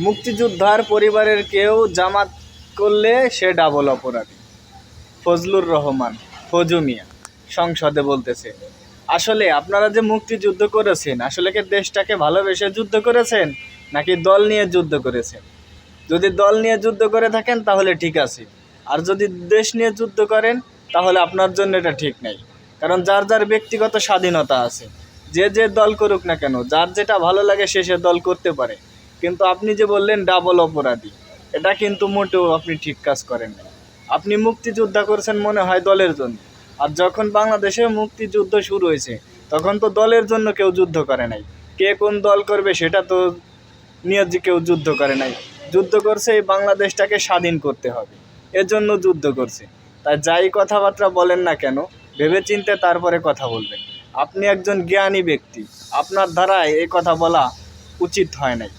মুক্তিযোদ্ধার পরিবারের কেউ জামাত করলে সে ডাবল অপরাধী। ফজলুর রহমান, ফজু মিয়া সংসদে বলতেছে। আসলে আপনারা যে মুক্তিযুদ্ধ করেছেন, আসলে কি দেশটাকে ভালোবেসে যুদ্ধ করেছেন নাকি দল নিয়ে যুদ্ধ করেছেন? যদি দল নিয়ে যুদ্ধ করে থাকেন তাহলে ঠিক আছে, আর যদি দেশ নিয়ে যুদ্ধ করেন তাহলে আপনার জন্য এটা ঠিক নাই। কারণ যার যার ব্যক্তিগত স্বাধীনতা আছে, যে যে দল করুক না কেন, যার যেটা ভালো লাগে সে সে দল করতে পারে। কিন্তু আপনি যে বললেন ডাবল অপরাধী, এটা কিন্তু মোটেও আপনি ঠিক কাজ করেন না। আপনি মুক্তিযোদ্ধা করছেন মনে হয় দলের জন্য, আর যখন বাংলাদেশে মুক্তিযুদ্ধ শুরু হয়েছে তখন তো দলের জন্য কেউ যুদ্ধ করে নাই। কে কোন দল করবে সেটা তো নিয়ে যে কেউ যুদ্ধ করে নাই। যুদ্ধ করছে এই বাংলাদেশটাকে স্বাধীন করতে হবে, এজন্য যুদ্ধ করছে। তাই যাই কথাবার্তা বলেন না কেন, ভেবেচিন্তে তারপরে কথা বলবেন। আপনি একজন জ্ঞানী ব্যক্তি, আপনার দ্বারাই এই কথা বলা উচিত হয় নাই।